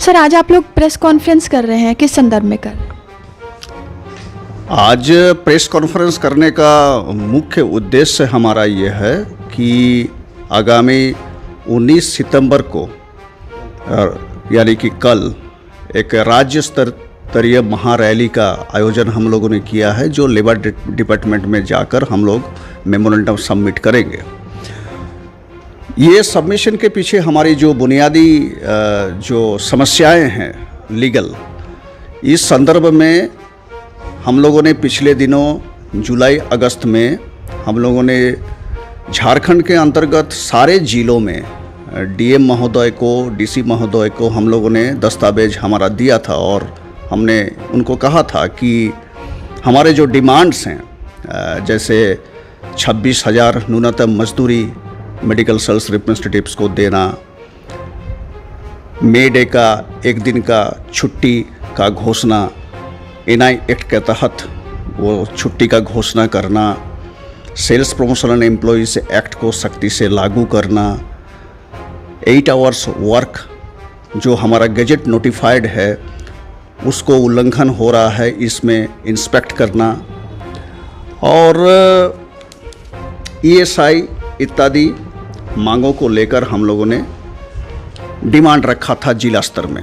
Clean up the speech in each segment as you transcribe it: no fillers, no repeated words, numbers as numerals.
Sir, आज आप लोग प्रेस कॉन्फ्रेंस कर रहे हैं, किस संदर्भ में कर रहे हैं? आज प्रेस कॉन्फ्रेंस करने का मुख्य उद्देश्य हमारा ये है कि आगामी 19 सितंबर को यानी कि कल एक राज्य स्तरीय महारैली का आयोजन हम लोगों ने किया है, जो लेबर डिपार्टमेंट में जाकर हम लोग मेमोरेंडम सबमिट करेंगे। ये सबमिशन के पीछे हमारी जो बुनियादी जो समस्याएं हैं लीगल, इस संदर्भ में हम लोगों ने पिछले दिनों जुलाई अगस्त में हम लोगों ने झारखंड के अंतर्गत सारे जिलों में डीएम महोदय को, डीसी महोदय को हम लोगों ने दस्तावेज हमारा दिया था और हमने उनको कहा था कि हमारे जो डिमांड्स हैं, जैसे 26,000 न्यूनतम मजदूरी मेडिकल सेल्स रिप्रेजेंटेटिव्स को देना, मे डे का एक दिन का छुट्टी का घोषणा, एनआई एक्ट के तहत वो छुट्टी का घोषणा करना, sales promotion and employees act को सख्ती से लागू करना, 8 आवर्स वर्क जो हमारा गजट नोटिफाइड है उसको उल्लंघन हो रहा है, इसमें इंस्पेक्ट करना, और ईएसआई इत्यादि मांगों को लेकर हम लोगों ने डिमांड रखा था जिला स्तर में।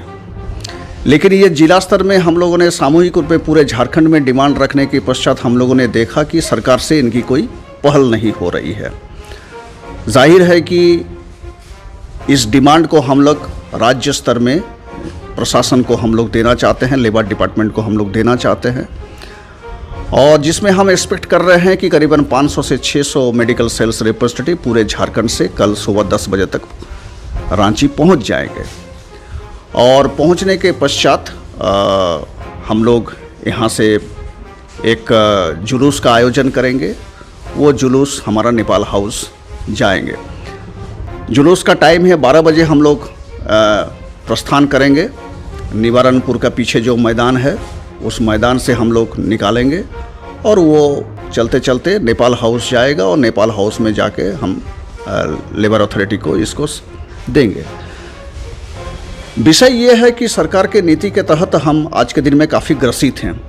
लेकिन ये जिला स्तर में हम लोगों ने सामूहिक रूप में पूरे झारखंड में डिमांड रखने के पश्चात हम लोगों ने देखा कि सरकार से इनकी कोई पहल नहीं हो रही है। जाहिर है कि इस डिमांड को हम लोग राज्य स्तर में प्रशासन को हम लोग देना चाहते हैं, लेबर डिपार्टमेंट को हम लोग देना चाहते हैं, और जिसमें हम एक्सपेक्ट कर रहे हैं कि करीबन 500 से 600 मेडिकल सेल्स रिप्रेजेंटेटिव पूरे झारखंड से कल सुबह 10 बजे तक रांची पहुंच जाएंगे। और पहुंचने के पश्चात हम लोग यहां से एक जुलूस का आयोजन करेंगे। वो जुलूस हमारा नेपाल हाउस जाएंगे। जुलूस का टाइम है 12 बजे हम लोग प्रस्थान करेंगे। निवारणपुर का पीछे जो मैदान है उस मैदान से हम लोग निकालेंगे और वो चलते चलते नेपाल हाउस जाएगा और नेपाल हाउस में जाके हम लेबर अथॉरिटी को इसको देंगे। विषय ये है कि सरकार के नीति के तहत हम आज के दिन में काफ़ी ग्रसित हैं,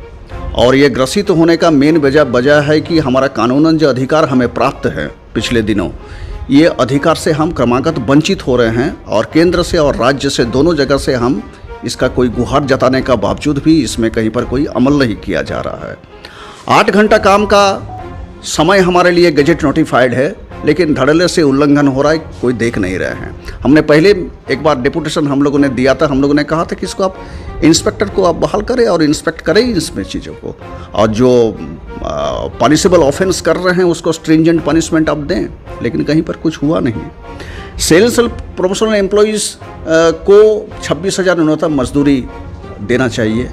और ये ग्रसित होने का मेन वजह है कि हमारा कानूनन जो अधिकार हमें प्राप्त है पिछले दिनों, ये अधिकार से हम क्रमागत वंचित हो रहे हैं, और केंद्र से और राज्य से दोनों जगह से हम इसका कोई गुहार जताने का बावजूद भी इसमें कहीं पर कोई अमल नहीं किया जा रहा है। 8 घंटा काम का समय हमारे लिए गजट नोटिफाइड है, लेकिन धड़ल्ले से उल्लंघन हो रहा है, कोई देख नहीं रहे हैं। हमने पहले एक बार डेपुटेशन हम लोगों ने दिया था, हम लोगों ने कहा था कि इसको आप इंस्पेक्टर को आप बहाल करें और इंस्पेक्ट करें इसमें चीज़ों को, और जो पनिशेबल ऑफेंस कर रहे हैं उसको स्ट्रिंजेंट पनिशमेंट आप दें, लेकिन कहीं पर कुछ हुआ नहीं। सेल्स प्रोफेशनल एम्प्लॉयज़ को 26,000 न्यूनतम मजदूरी देना चाहिए,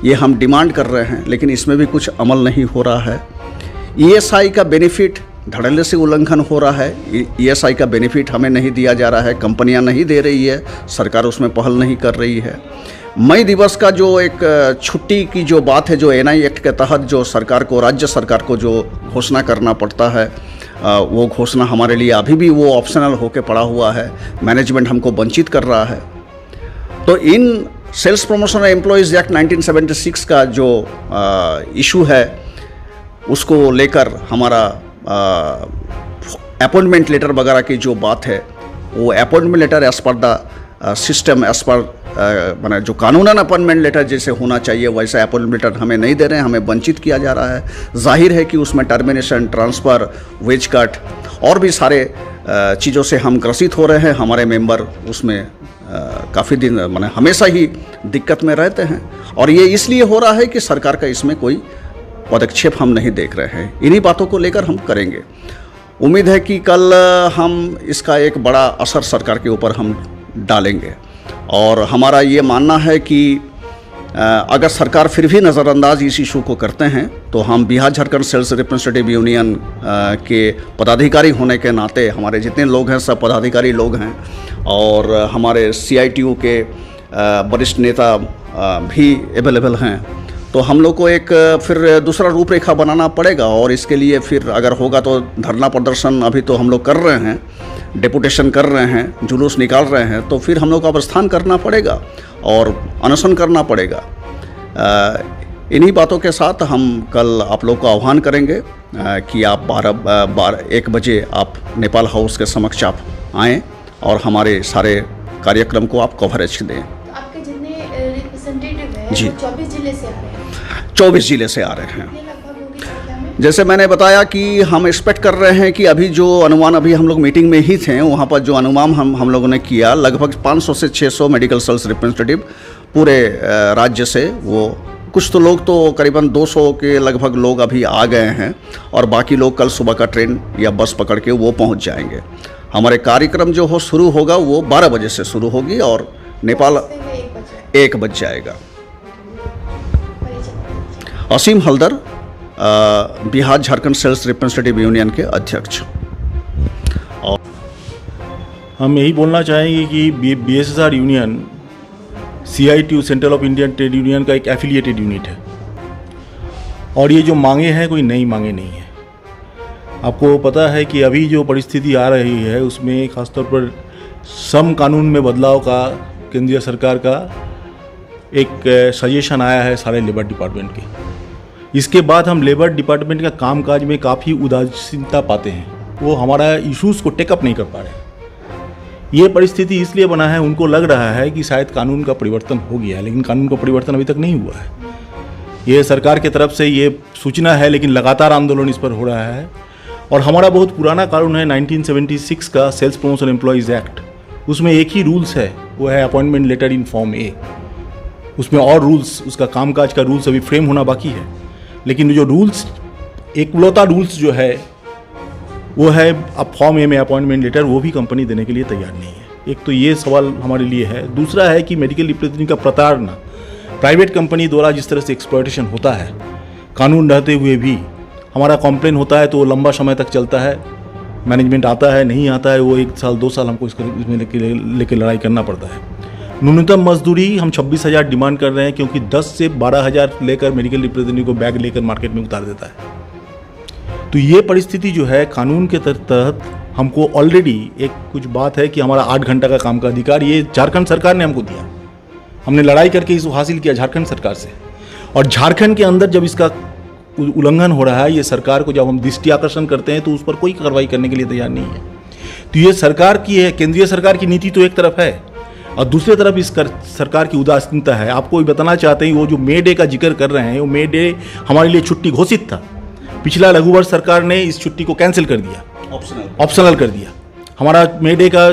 ये हम डिमांड कर रहे हैं, लेकिन इसमें भी कुछ अमल नहीं हो रहा है। ईएसआई का बेनिफिट धड़ल्ले से उल्लंघन हो रहा है। ईएसआई का बेनिफिट हमें नहीं दिया जा रहा है, कंपनियां नहीं दे रही है, सरकार उसमें पहल नहीं कर रही है। मई दिवस का जो एक छुट्टी की जो बात है, जो एनआई एक्ट के तहत जो सरकार को, राज्य सरकार को जो घोषणा करना पड़ता है, वो घोषणा हमारे लिए अभी भी वो ऑप्शनल होकर पड़ा हुआ है। मैनेजमेंट हमको वंचित कर रहा है। तो इन सेल्स प्रमोशन एम्प्लॉयज़ एक्ट 1976 का जो इशू है, उसको लेकर हमारा अपॉइंटमेंट लेटर वगैरह की जो बात है, वो appointment letter as per the system, as per माने जो कानूनन अपॉइंटमेंट लेटर जैसे होना चाहिए वैसा अपॉइंटमेंट लेटर हमें नहीं दे रहे हैं, हमें वंचित किया जा रहा है। जाहिर है कि उसमें टर्मिनेशन, ट्रांसफ़र, वेज कट और भी सारे चीज़ों से हम ग्रसित हो रहे हैं। हमारे मेंबर उसमें काफ़ी दिन माने हमेशा ही दिक्कत में रहते हैं, और ये इसलिए हो रहा है कि सरकार का इसमें कोई पदक्षेप हम नहीं देख रहे हैं। इन्हीं बातों को लेकर हम करेंगे। उम्मीद है कि कल हम इसका एक बड़ा असर सरकार के ऊपर हम डालेंगे, और हमारा ये मानना है कि अगर सरकार फिर भी नज़रअंदाज इस इशू को करते हैं तो हम Bihar Jharkhand sales representative union के पदाधिकारी होने के नाते, हमारे जितने लोग हैं सब पदाधिकारी लोग हैं, और हमारे CITU के वरिष्ठ नेता भी अवेलेबल हैं, तो हम लोग को एक फिर दूसरा रूपरेखा बनाना पड़ेगा। और इसके लिए फिर अगर होगा तो धरना प्रदर्शन अभी तो हम लोग कर रहे हैं, डेपुटेशन कर रहे हैं, जुलूस निकाल रहे हैं, तो फिर हम लोग को प्रस्थान करना पड़ेगा और अनशन करना पड़ेगा। इन्हीं बातों के साथ हम कल आप लोग को आह्वान करेंगे कि आप 1 बजे आप नेपाल हाउस के समक्ष आप आएँ और हमारे सारे कार्यक्रम को आप कवरेज दें। तो आपके जितने रिप्रेजेंटेटिव हैं जी। वो 24 जिले से आ रहे हैं। 24 जिले से आ रहे हैं। ये लगभग होगी संख्या में। जैसे मैंने बताया कि हम एक्सपेक्ट कर रहे हैं कि अभी जो अनुमान, अभी हम लोग मीटिंग में ही थे, वहाँ पर जो अनुमान हम लोगों ने किया, लगभग 500 से 600 मेडिकल सेल्स रिप्रेजेंटेटिव पूरे राज्य से, वो कुछ तो लोग तो करीबन 200 के लगभग लोग अभी आ गए हैं और बाकी लोग कल सुबह का ट्रेन या बस पकड़ के वो पहुँच जाएंगे। हमारे कार्यक्रम जो हो शुरू होगा वो 12 बजे से शुरू होगी और नेपाल 1 बज जाएगा। Asim Haldar, Bihar Jharkhand sales representative union के अध्यक्ष। और हम यही बोलना चाहेंगे कि BSSR union CITU central of Indian trade union का एक एफिलिएटेड यूनिट है और ये जो मांगे हैं कोई नई मांगे नहीं है। आपको पता है कि अभी जो परिस्थिति आ रही है उसमें खासतौर पर श्रम कानून में बदलाव का केंद्रीय सरकार का एक सजेशन आया है सारे लेबर डिपार्टमेंट के। इसके बाद हम लेबर डिपार्टमेंट का कामकाज में काफ़ी उदासीनता पाते हैं, वो हमारा इश्यूज़ को टेकअप नहीं कर पा रहे हैं। ये परिस्थिति इसलिए बना है, उनको लग रहा है कि शायद कानून का परिवर्तन हो गया है, लेकिन कानून का परिवर्तन अभी तक नहीं हुआ है। ये सरकार की तरफ से ये सूचना है, लेकिन लगातार आंदोलन इस पर हो रहा है। और हमारा बहुत पुराना कानून है 1976 का सेल्स प्रमोशन एम्प्लॉयज़ एक्ट, उसमें एक ही रूल्स है, वो है अपॉइंटमेंट लेटर इन फॉर्म ए। उसमें और रूल्स, उसका कामकाज का रूल्स अभी फ्रेम होना बाकी है, लेकिन जो रूल्स, एकलौता रूल्स जो है वो है अब फॉर्म ए में अपॉइंटमेंट लेटर, वो भी कंपनी देने के लिए तैयार नहीं है। एक तो ये सवाल हमारे लिए है। दूसरा है कि मेडिकल रिप्रेजेंटेटिव का प्रताड़ना, प्राइवेट कंपनी द्वारा जिस तरह से एक्सप्लॉयटेशन होता है, कानून रहते हुए भी हमारा कॉम्प्लेन होता है तो वो लंबा समय तक चलता है, मैनेजमेंट आता है नहीं आता है, वो 1 साल 2 साल हमको इसमें लेके लड़ाई करना पड़ता है। न्यूनतम मजदूरी हम 26,000 डिमांड कर रहे हैं, क्योंकि 10 से 12,000 लेकर मेडिकल रिप्रेजेंटेटिव को बैग लेकर मार्केट में उतार देता है। तो ये परिस्थिति जो है कानून के तहत हमको ऑलरेडी एक कुछ बात है कि हमारा 8 घंटा का काम का अधिकार ये झारखंड सरकार ने हमको दिया, हमने लड़ाई करके इसको हासिल किया झारखंड सरकार से। और झारखंड के अंदर जब इसका उल्लंघन हो रहा है, ये सरकार को जब हम दृष्टि आकर्षण करते हैं तो उस पर कोई कार्रवाई करने के लिए तैयार नहीं है। तो ये सरकार की है, केंद्रीय सरकार की नीति तो एक तरफ है और दूसरी तरफ इस सरकार की उदासीनता है। आपको बताना चाहते हैं, वो जो मे डे का जिक्र कर रहे हैं, वो मे डे हमारे लिए छुट्टी घोषित था। पिछला रघुवर सरकार ने इस छुट्टी को कैंसिल कर दिया, ऑप्शनल कर दिया। हमारा मे डे का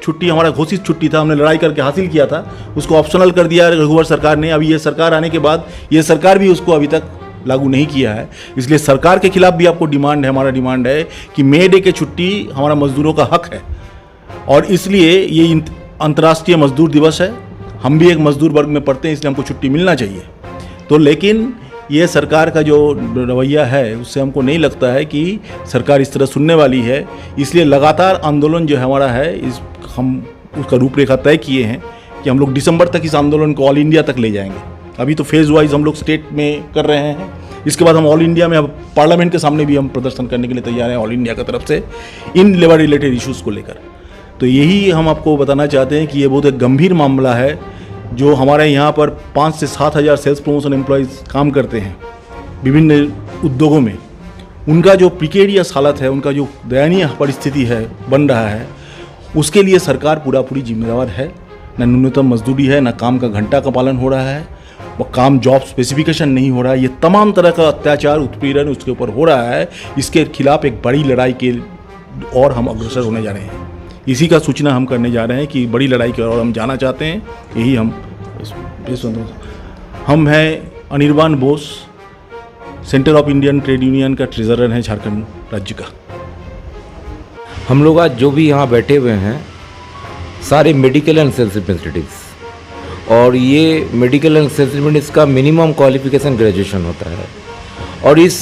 छुट्टी हमारा घोषित छुट्टी था, हमने लड़ाई करके हासिल किया था, उसको ऑप्शनल कर दिया रघुवर सरकार ने। अभी ये सरकार आने के बाद ये सरकार भी उसको अभी तक लागू नहीं किया है। इसलिए सरकार के खिलाफ भी आपको डिमांड है, हमारा डिमांड है कि मे डे की छुट्टी हमारा मजदूरों का हक है और इसलिए ये अंतर्राष्ट्रीय मजदूर दिवस है। हम भी एक मजदूर वर्ग में पढ़ते हैं, इसलिए हमको छुट्टी मिलना चाहिए। तो लेकिन ये सरकार का जो रवैया है उससे हमको नहीं लगता है कि सरकार इस तरह सुनने वाली है। इसलिए लगातार आंदोलन जो हमारा है, हम उसका रूपरेखा तय किए हैं कि हम लोग दिसंबर तक इस आंदोलन को ऑल इंडिया तक ले जाएंगे। अभी तो फेज़ वाइज हम लोग स्टेट में कर रहे हैं, इसके बाद हम ऑल इंडिया में, अब पार्लियामेंट के सामने भी हम प्रदर्शन करने के लिए तैयार हैं ऑल इंडिया की तरफ से इन लेबर रिलेटेड इश्यूज़ को लेकर। तो यही हम आपको बताना चाहते हैं कि ये बहुत एक गंभीर मामला है। जो हमारे यहाँ पर 5 से 7 हज़ार सेल्स प्रमोशन एम्प्लॉयज़ काम करते हैं विभिन्न उद्योगों में, उनका जो प्रिकेरियस हालत है, उनका जो दयनीय परिस्थिति है बन रहा है, उसके लिए सरकार पूरी जिम्मेदार है। न न्यूनतम मजदूरी है, न काम का घंटा का पालन हो रहा है, वो काम जॉब स्पेसिफिकेशन नहीं हो रहा है। ये तमाम तरह का अत्याचार, उत्पीड़न उसके ऊपर हो रहा है। इसके खिलाफ एक बड़ी लड़ाई के और हम अग्रसर होने जा रहे हैं। इसी का सूचना हम करने जा रहे हैं कि बड़ी लड़ाई की ओर हम जाना चाहते हैं। यही हम हैं Anirban Bose, centre of Indian trade union का ट्रेजरर है झारखंड राज्य का। हम लोग आज जो भी यहाँ बैठे हुए हैं सारे मेडिकल एंड सेल्स रिप्रेजेंटेटिव्स, और ये मेडिकल एंड सेल्स रिप्रेजेंटेटिव्स का मिनिमम क्वालिफिकेशन ग्रेजुएशन होता है। और इस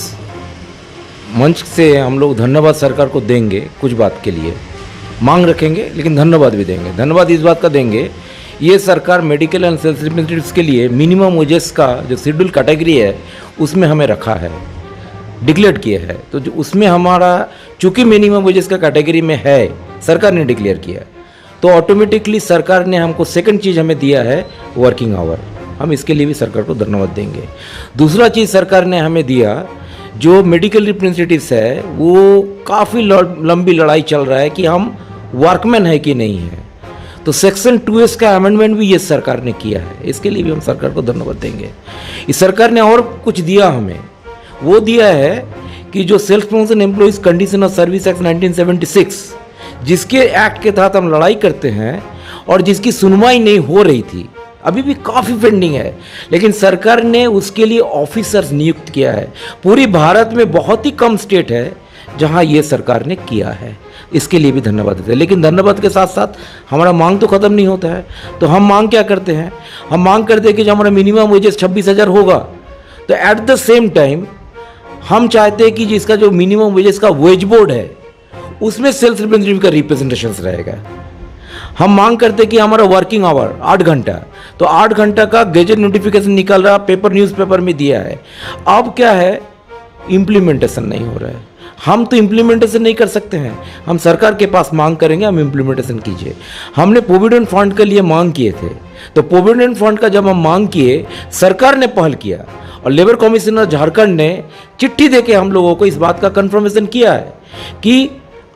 मंच से हम लोग धन्यवाद सरकार को देंगे, कुछ बात के लिए मांग रखेंगे लेकिन धन्यवाद भी देंगे। धन्यवाद इस बात का देंगे, ये सरकार मेडिकल एंड सेल्स रिप्रेजेंटेटिव्स के लिए मिनिमम वेजेस का जो शेड्यूल कैटेगरी है उसमें हमें रखा है, डिक्लेयर किया है। तो जो उसमें हमारा चूँकि मिनिमम वेजेस का कैटेगरी में है सरकार ने डिक्लेयर किया, तो ऑटोमेटिकली सरकार ने हमको सेकंड चीज़ हमें दिया है वर्किंग आवर। हम इसके लिए भी सरकार को धन्यवाद देंगे। दूसरा चीज़ सरकार ने हमें दिया, जो मेडिकल रिप्रेजेंटेटिव्स है वो काफ़ी लंबी लड़ाई चल रहा है कि हम वर्कमैन है कि नहीं है, तो सेक्शन 2S का अमेंडमेंट भी ये सरकार ने किया है, इसके लिए भी हम सरकार को धन्यवाद देंगे। इस सरकार ने और कुछ दिया हमें, वो दिया है कि जो self promotion employees condition of service act 1976, जिसके एक्ट के तहत हम लड़ाई करते हैं और जिसकी सुनवाई नहीं हो रही थी, अभी भी काफ़ी पेंडिंग है, लेकिन सरकार ने उसके लिए ऑफिसर्स नियुक्त किया है। पूरी भारत में बहुत ही कम स्टेट है जहां ये सरकार ने किया है, इसके लिए भी धन्यवाद देते हैं। लेकिन धन्यवाद के साथ साथ हमारा मांग तो ख़त्म नहीं होता है, तो हम मांग क्या करते हैं, हम मांग करते हैं कि जो हमारा मिनिमम वेजेस 26,000 होगा, तो एट द सेम टाइम हम चाहते हैं कि जिसका जो मिनिमम वेजेस का वेज बोर्ड है उसमें सेल्स रिप्रेजेंटेटिव का रिप्रेजेंटेशन रहेगा। हम मांग करते हैं कि हमारा वर्किंग आवर 8 घंटा, तो 8 घंटा का गैजेट नोटिफिकेशन निकल रहा, पेपर न्यूज़पेपर में दिया है। अब क्या है, इम्प्लीमेंटेशन नहीं हो रहा है। हम तो इम्प्लीमेंटेशन नहीं कर सकते हैं, हम सरकार के पास मांग करेंगे, हम इम्प्लीमेंटेशन कीजिए। हमने प्रोविडेंट फंड के लिए मांग किए थे, तो प्रोविडेंट फंड का जब हम मांग किए, सरकार ने पहल किया और लेबर कमिश्नर झारखंड ने चिट्ठी देके हम लोगों को इस बात का कंफर्मेशन किया है कि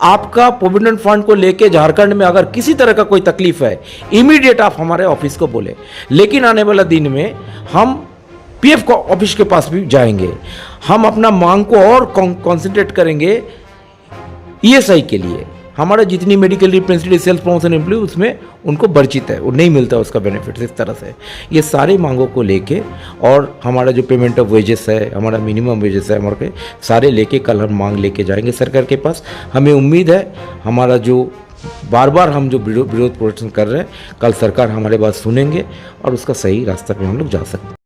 आपका प्रोविडेंट फंड को लेके झारखंड में अगर किसी तरह का कोई तकलीफ है, इमीडिएट आप हमारे ऑफिस को बोले। लेकिन आने वाला दिन में हम पीएफ को ऑफिस के पास भी जाएंगे, हम अपना मांग को और कॉन्सेंट्रेट करेंगे ईएसआई के लिए। हमारा जितनी medical representative self promotion employ उसमें उनको वर्जित है, वो नहीं मिलता उसका बेनिफिट। इस तरह से ये सारे मांगों को लेके और हमारा जो पेमेंट ऑफ वेजेस है, हमारा मिनिमम वेजेस है, हमारे सारे लेके कल हम मांग लेके जाएंगे सरकार के पास। हमें उम्मीद है हमारा जो बार बार हम जो विरोध प्रदर्शन कर रहे हैं, कल सरकार हमारे बात सुनेंगे और उसका सही रास्ता पे हम लोग जा सकते हैं।